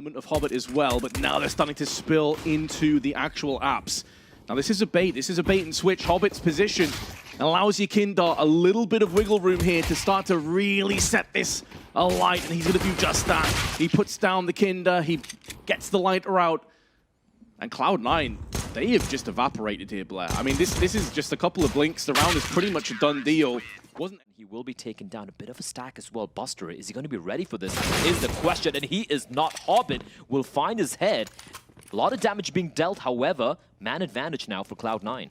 element of Hobbit as well, but now they're starting to spill into the actual apps. Now this is a bait. This is a bait and switch. Hobbit's position allows Yekindar a little bit of wiggle room here to start to really set this alight, and he's going to do just that. He puts down the Kinder, he gets the lighter out, and Cloud9, they have just evaporated here, Blair. I mean, this is just a couple of blinks. The round is pretty much a done deal. He will be taking down a bit of a stack as well. Buster, is he going to be ready for this? Is the question, and he is not. Hobbit will find his head. A lot of damage being dealt, however, man advantage now for Cloud9.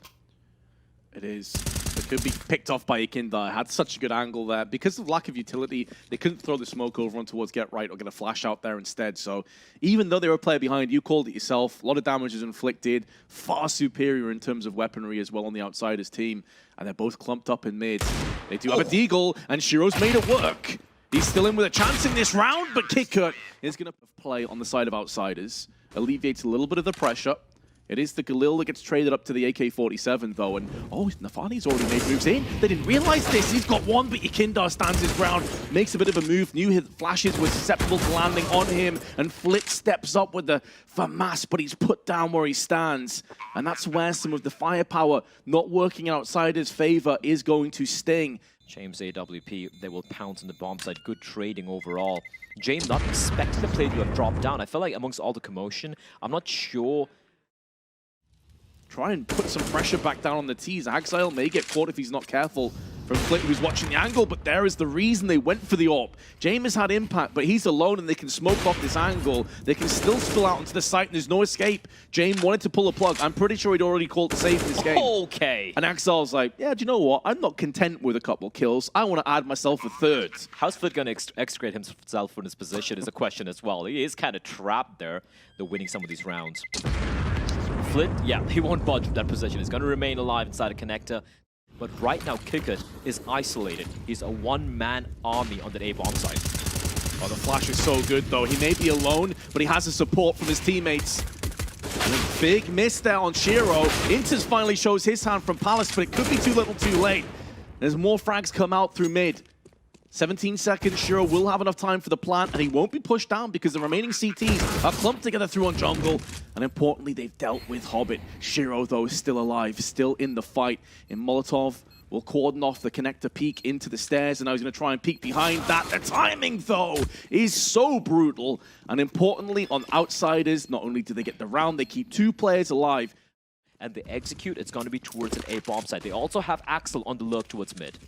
It is. It could be picked off by Yekindar. Had such a good angle there. Because of lack of utility, they couldn't throw the smoke over on towards Get Right or get a flash out there instead. So even though they were a player behind, you called it yourself. A lot of damage is inflicted. Far superior in terms of weaponry as well on the Outsiders team. And they're both clumped up in mid. They do have a deagle, and Shiro's made it work. He's still in with a chance in this round, but Kickert is going to play on the side of Outsiders. Alleviates a little bit of the pressure. It is the Galil that gets traded up to the AK-47, though, and oh, Nafani's already made moves in. They didn't realize this. He's got one, but Yekindar stands his ground, makes a bit of a move. Knew his flashes were susceptible to landing on him, and Flit steps up with the FAMAS, but he's put down where he stands. And that's where some of the firepower not working in Outsiders' favor is going to sting. James AWP, they will pounce on the bomb side. Good trading overall. James not expecting the play to have dropped down. I feel like amongst all the commotion, I'm not sure. Try and put some pressure back down on the T's. Axile may get caught if he's not careful from Flit, who's watching the angle, but there is the reason they went for the AWP. James had impact, but he's alone and they can smoke off this angle. They can still spill out into the site and there's no escape. James wanted to pull a plug. I'm pretty sure he'd already called safe this game. Okay. And Axile's like, yeah, do you know what? I'm not content with a couple kills. I want to add myself a third. How's Flit going to extricate himself from his position is a question as well. He is kind of trapped there. They're winning some of these rounds. Flit, yeah, he won't budge from that position. He's going to remain alive inside a connector. But right now, Kickert is isolated. He's a one-man army on that A-bomb side. Oh, the flash is so good, though. He may be alone, but he has the support from his teammates. And a big miss there on Shiro. Inters finally shows his hand from Palace, but it could be too little too late. There's more frags come out through mid. 17 seconds, Shiro will have enough time for the plant, and he won't be pushed down because the remaining CTs are clumped together through on jungle. And importantly, they've dealt with Hobbit. Shiro, though, is still alive, still in the fight. And Molotov will cordon off the connector peek into the stairs, and now he's going to try and peek behind that. The timing, though, is so brutal. And importantly, on Outsiders, not only do they get the round, they keep 2 players alive. And they execute, it's going to be towards an A-bomb side. They also have Axel on the lurk towards mid.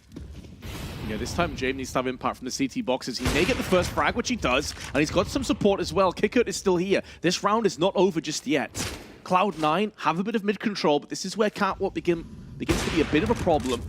Yeah, this time James needs to have impact from the CT boxes. He may get the first frag, which he does, and he's got some support as well. Kickert is still here. This round is not over just yet. Cloud9 have a bit of mid-control, but this is where catwalk begins to be a bit of a problem.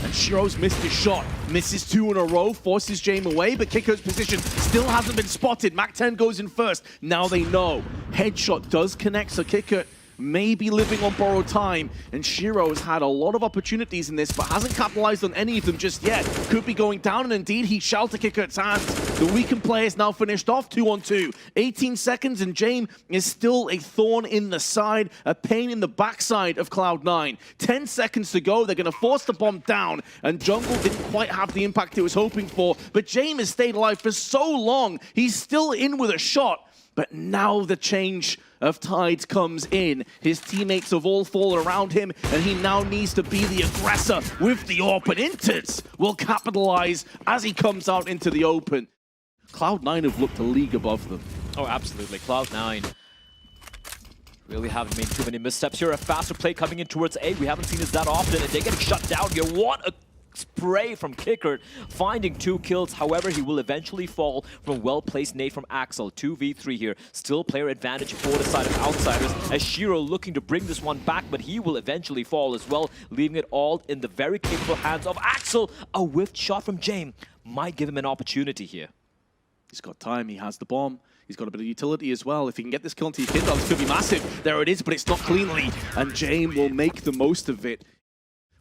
And Shiro's missed his shot. Misses 2 in a row, forces James away, but Kickert's position still hasn't been spotted. Mac-10 goes in first. Now they know. Headshot does connect, so Kickert may be living on borrowed time, and Shiro has had a lot of opportunities in this, but hasn't capitalized on any of them just yet. Could be going down, and indeed, he shall to Kickert's hands. The weakened player is now finished off 2-on-2. 18 seconds, and James is still a thorn in the side, a pain in the backside of Cloud9. 10 seconds to go. They're going to force the bomb down, and Jungle didn't quite have the impact he was hoping for, but James has stayed alive for so long. He's still in with a shot. But now the change of tides comes in. His teammates have all fallen around him, and he now needs to be the aggressor with the AWP. And Inters will capitalize as he comes out into the open. Cloud9 have looked a league above them. Oh, absolutely. Cloud9 really haven't made too many missteps here. A faster play coming in towards A. We haven't seen this that often, and they're getting shut down here. What a spray from Kickert, finding 2 kills. However, he will eventually fall from well-placed nade from Axel. 2v3 here. Still player advantage for the side of Outsiders, as Shiro looking to bring this one back, but he will eventually fall as well, leaving it all in the very capable hands of Axel. A whiffed shot from James might give him an opportunity here. He's got time. He has the bomb. He's got a bit of utility as well. If he can get this kill into Yekindar, this could be massive. There it is, but it's not cleanly, and James will make the most of it.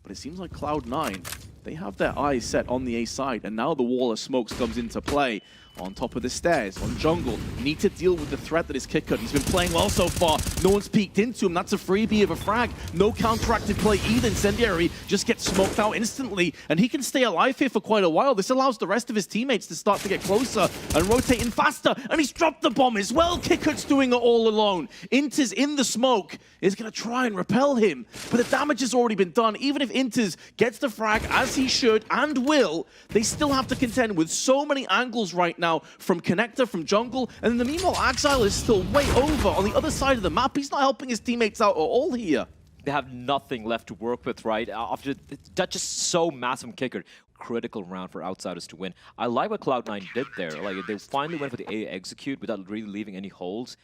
But it seems like Cloud9, they have their eyes set on the A side, and now the wall of smokes comes into play. on top of the stairs, on jungle. Need to deal with the threat that is Kickert. He's been playing well so far. No one's peeked into him. That's a freebie of a frag. No counteractive play either. Incendiary just gets smoked out instantly, and he can stay alive here for quite a while. This allows the rest of his teammates to start to get closer and rotating faster, and he's dropped the bomb as well. Kickert's doing it all alone. Inters in the smoke is going to try and repel him, but the damage has already been done. Even if Inters gets the frag, as he should and will, they still have to contend with so many angles right now from Connector, from jungle, and in the meanwhile, Exile is still way over on the other side of the map. He's not helping his teammates out at all here. They have nothing left to work with, right? After that's just so massive kicker. Critical round for Outsiders to win. I like what Cloud9 did there. Like, they finally went for the A execute without really leaving any holes.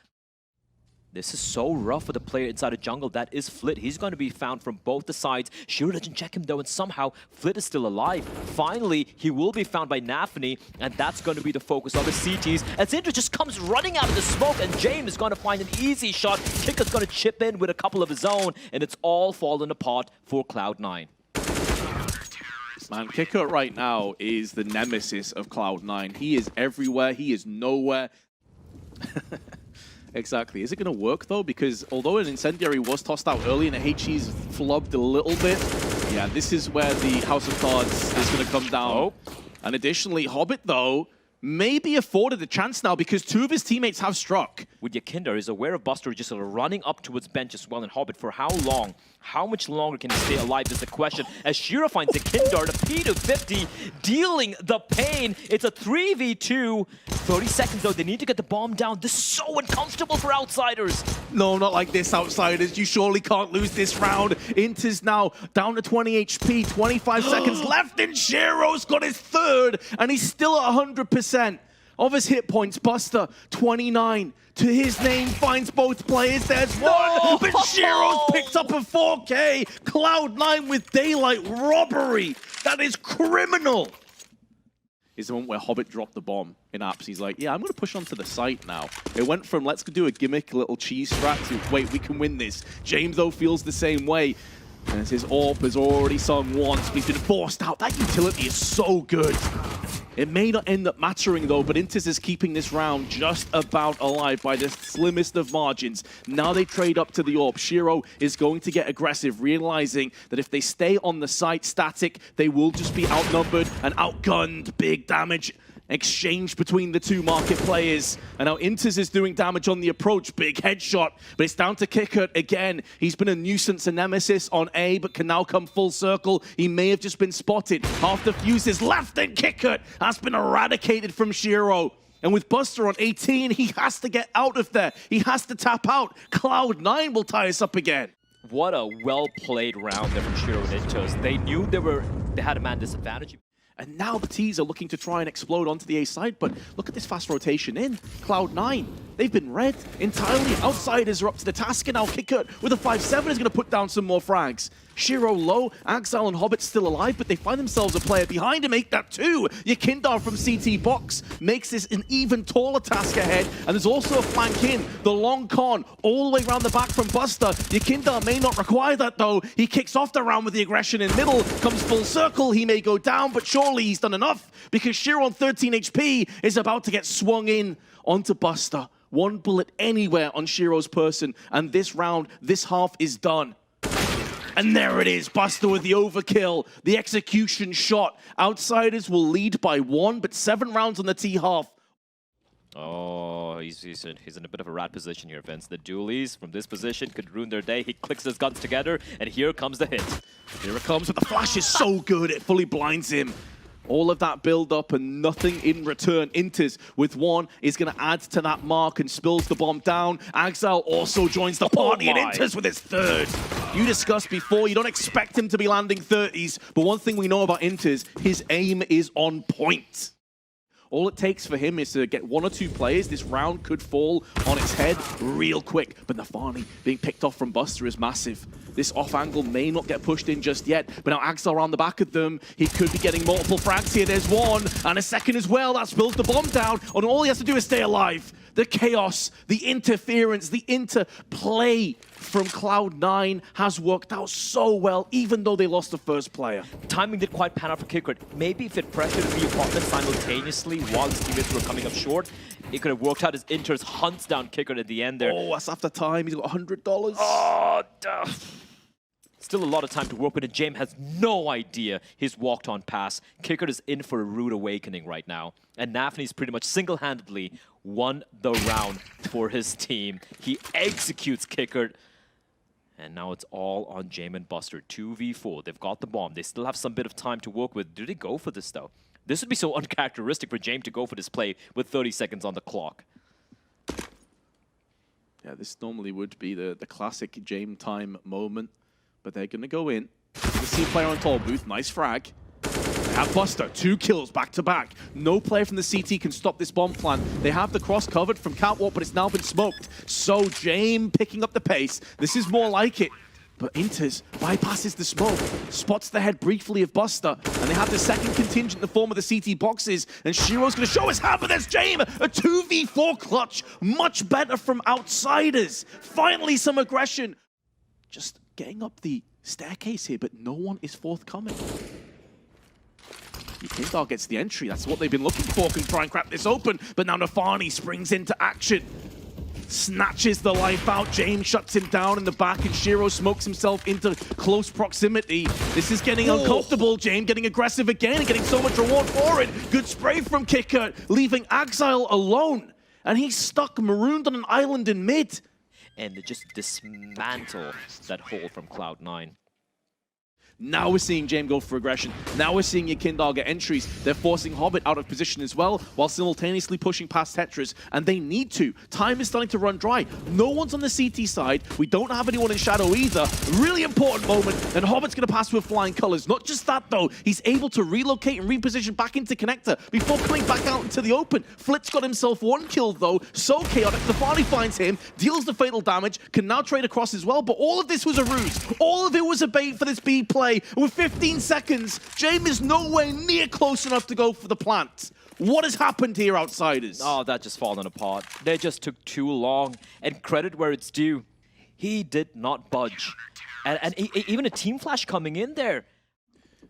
This is so rough for the player inside of jungle. That is Flit. He's going to be found from both the sides. Shiro doesn't check him though, and somehow Flit is still alive. Finally, he will be found by Nafany, and that's going to be the focus of the CTs. As Indra just comes running out of the smoke, and James is going to find an easy shot. Kicker's going to chip in with a couple of his own, and it's all fallen apart for Cloud9. Man, Kickert right now is the nemesis of Cloud9. He is everywhere. He is nowhere. Exactly. Is it going to work, though? Because although an Incendiary was tossed out early and the HE's flubbed a little bit, yeah, this is where the House of Cards is going to come down. Oh. And additionally, Hobbit, though, may be afforded a chance now because two of his teammates have struck. With Yakinder, is aware of Buster just sort of running up towards bench as well, and Hobbit for how long? How much longer can he stay alive is the question. As Shiro finds Yakinder, the P250 dealing the pain. It's a 3v2. 30 seconds though, they need to get the bomb down. This is so uncomfortable for Outsiders. No, not like this, Outsiders. You surely can't lose this round. Inters now down to 20 HP, 25 seconds left, and Shiro's got his third, and he's still at 100% of his hit points. Buster, 29 to his name, finds both players. There's one, but Shiro's picked up a 4K. Cloud9 with daylight robbery. That is criminal. Is the moment where Hobbit dropped the bomb in apps. He's like, yeah, I'm going to push onto the site now. It went from let's do a gimmick, little cheese strat to wait, we can win this. James, though, feels the same way. And as his AWP has already sung once, but he's been forced out. That utility is so good. It may not end up mattering, though, but Inters is keeping this round just about alive by the slimmest of margins. Now they trade up to the AWP. Shiro is going to get aggressive, realizing that if they stay on the site static, they will just be outnumbered and outgunned. Big damage exchange between the two market players. And now Inters is doing damage on the approach. Big headshot, but it's down to Kickert again. He's been a nuisance, a nemesis on A, but can now come full circle. He may have just been spotted. Half the fuse is left, and Kickert has been eradicated from Shiro. And with Buster on 18, he has to get out of there. He has to tap out. Cloud9 will tie us up again. What a well-played round there from Shiro and Inters. They knew they had a man disadvantage. And now the T's are looking to try and explode onto the A side, but look at this fast rotation in. Cloud9, they've been read entirely. Outsiders are up to the task, and now Kickert with a 5-7 is going to put down some more frags. Shiro low, Exile and Hobbit still alive, but they find themselves a player behind to make that two. Yakinder from CT box makes this an even taller task ahead, and there's also a flank in. The long con all the way around the back from Buster. Yakinder may not require that though. He kicks off the round with the aggression in middle, comes full circle. He may go down, but surely he's done enough because Shiro on 13 HP is about to get swung in onto Buster. One bullet anywhere on Shiro's person, and this round, this half is done. And there it is, Buster with the overkill, the execution shot. Outsiders will lead by 1, but 7 rounds on the T half. Oh, he's in a bit of a rat position here, Vince. The dualies from this position could ruin their day. He clicks his guns together, and here comes the hit. Here it comes, but the flash is so good, it fully blinds him. All of that build-up and nothing in return. Inters with 1 is going to add to that mark and spills the bomb down. Exile also joins the party, and Inters with his 3rd. You discussed before, you don't expect him to be landing 30s, but one thing we know about Inters, his aim is on point. All it takes for him is to get 1 or 2 players. This round could fall on its head real quick. But Nafany being picked off from Buster is massive. This off angle may not get pushed in just yet. But now Exile around the back of them. He could be getting multiple frags here. There's 1 and a 2nd as well. That spills the bomb down. And all he has to do is stay alive. the chaos, the interference, the interplay from Cloud9 has worked out so well, even though they lost the first player. Timing did quite pan out for KickerT. Maybe if it pressured the opponent simultaneously while his teammates were coming up short, it could have worked out as Inters hunts down KickerT at the end there. Oh, that's after time. He's got $100. Oh, duh. Still a lot of time to work with, and James has no idea he's walked on past. KickerT is in for a rude awakening right now, and Nafny's pretty much single-handedly won the round for his team. He executes KickerT, and now it's all on James and Buster. 2v4. They've got the bomb. They still have some bit of time to work with. Do they go for this, though? This would be so uncharacteristic for James to go for this play with 30 seconds on the clock. Yeah, this normally would be the classic James time moment. But they're going to go in. The C player on tall booth, nice frag. They have Buster, 2 kills back to back. No player from the CT can stop this bomb plan. They have the cross covered from Catwalk, but it's now been smoked. So James picking up the pace. This is more like it. But Inters bypasses the smoke, spots the head briefly of Buster, and they have the second contingent in the form of the CT boxes, and Shiro's going to show his hand, but there's James, a 2v4 clutch, much better from outsiders. Finally some aggression. Just getting up the staircase here, but no one is forthcoming. Kindar gets the entry. That's what they've been looking for. Can try and crack this open, but now Nafani springs into action. Snatches the life out. James shuts him down in the back, and Shiro smokes himself into close proximity. This is getting uncomfortable. James getting aggressive again and getting so much reward for it. Good spray from KickerT, leaving Axile alone. And he's stuck marooned on an island in mid. And they just dismantle that hold from Cloud9. Now we're seeing James go for aggression. Now we're seeing Kindar get entries. They're forcing Hobbit out of position as well, while simultaneously pushing past Tetris, and they need to. Time is starting to run dry. No one's on the CT side. We don't have anyone in Shadow either. Really important moment, and Hobbit's going to pass with flying colors. Not just that, though. He's able to relocate and reposition back into Connector before coming back out into the open. Flit's got himself 1 kill, though. So chaotic. Nafani finds him, deals the fatal damage, can now trade across as well, but all of this was a ruse. All of it was a bait for this B play. With 15 seconds, James is nowhere near close enough to go for the plant. What has happened here, outsiders? Oh, that just fallen apart. They just took too long. And credit where it's due, he did not budge. And even a team flash coming in there.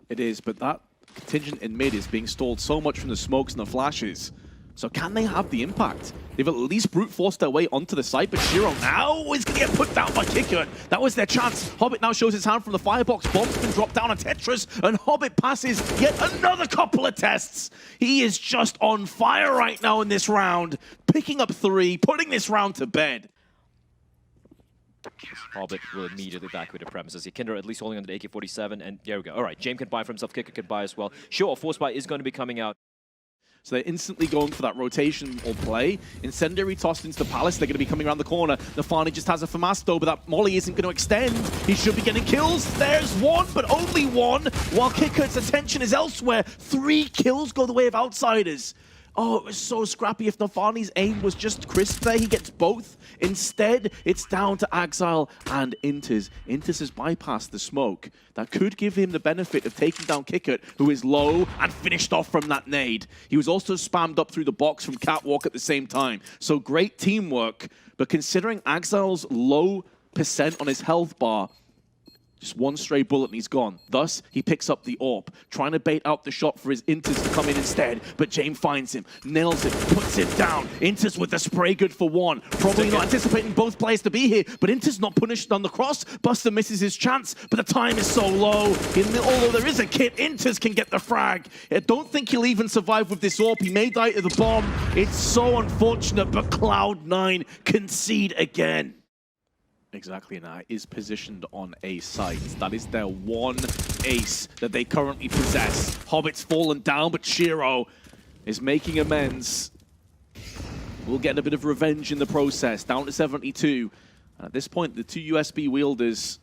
It is, but that contingent in mid is being stalled so much from the smokes and the flashes. So can they have the impact? They've at least brute forced their way onto the site, but Shiro now is going to get put down by KickerT. That was their chance. Hobbit now shows his hand from the firebox. Bomb's been dropped down on Tetris, and Hobbit passes yet another couple of tests. He is just on fire right now in this round, picking up 3, putting this round to bed. Hobbit will immediately evacuate the premises. Kindar at least holding on to the AK-47, and there we go. All right, James can buy for himself, KickerT can buy as well. Sure, a force buy is going to be coming out. So they're instantly going for that rotation or play. Incendiary tossed into the Palace. They're going to be coming around the corner. Nafani just has a Famasto, but that Molly isn't going to extend. He should be getting kills. There's 1, but only 1, while KickerT's attention is elsewhere. 3 kills go the way of outsiders. Oh, it was so scrappy. If Nafani's aim was just crisp there, he gets both. Instead, it's down to Axile and Inters. Inters has bypassed the smoke. That could give him the benefit of taking down KickerT, who is low and finished off from that nade. He was also spammed up through the box from Catwalk at the same time. So great teamwork, but considering Axile's low percent on his health bar, just 1 stray bullet and he's gone. Thus, he picks up the AWP, trying to bait out the shot for his Inters to come in instead. But James finds him, nails it, puts it down. Inters with the spray good for 1. Probably not anticipating both players to be here, but Inters not punished on the cross. Buster misses his chance, but the time is so low. Although there is a kit, Inters can get the frag. I don't think he'll even survive with this AWP. He may die to the bomb. It's so unfortunate, but Cloud9 concede again. Exactly, now is positioned on a site. That is their 1 ace that they currently possess. Hobbit's fallen down, but Shiro is making amends. We'll get a bit of revenge in the process, down to 72. And at this point, the 2 USB wielders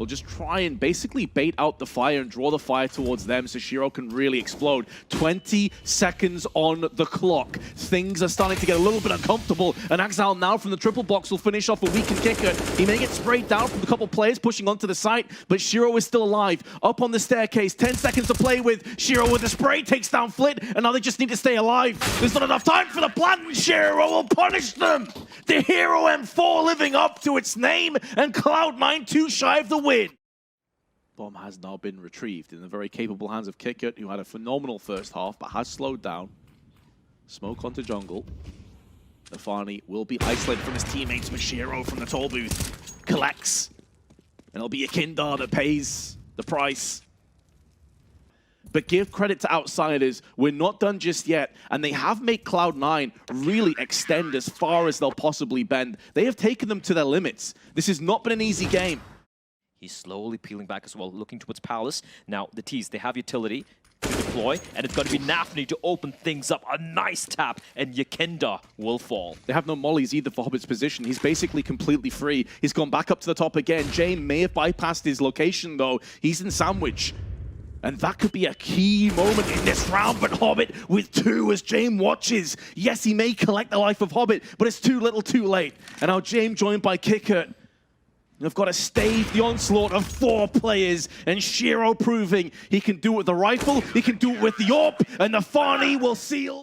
will just try and basically bait out the fire and draw the fire towards them so Shiro can really explode. 20 seconds on the clock. Things are starting to get a little bit uncomfortable, and Axal now from the triple box will finish off a weakened kicker. He may get sprayed down from a couple players pushing onto the site, but Shiro is still alive. Up on the staircase, 10 seconds to play with. Shiro with the spray takes down Flit, and now they just need to stay alive. There's not enough time for the plant, and Shiro will punish them. The Hero M4 living up to its name, and Cloud9 too shy of the win. Bomb has now been retrieved in the very capable hands of Kickert, who had a phenomenal first half, but has slowed down. Smoke onto jungle. Nafani will be isolated from his teammates, but Shiro from the toll booth collects. And it'll be a Kindar that pays the price. But give credit to outsiders, we're not done just yet, and they have made Cloud9 really extend as far as they'll possibly bend. They have taken them to their limits. This has not been an easy game. He's slowly peeling back as well, looking towards Palace. Now, the T's, they have utility to deploy, and it's going to be Nafni to open things up. A nice tap, and Yakenda will fall. They have no mollies either for Hobbit's position. He's basically completely free. He's gone back up to the top again. Jame may have bypassed his location, though. He's in sandwich. And that could be a key moment in this round, but Hobbit with 2 as Jame watches. Yes, he may collect the life of Hobbit, but it's too little too late. And now Jame joined by Kickert. They've got to stave the onslaught of 4 players, and Shiro proving he can do it with the rifle, he can do it with the AWP, and the Nafani will seal.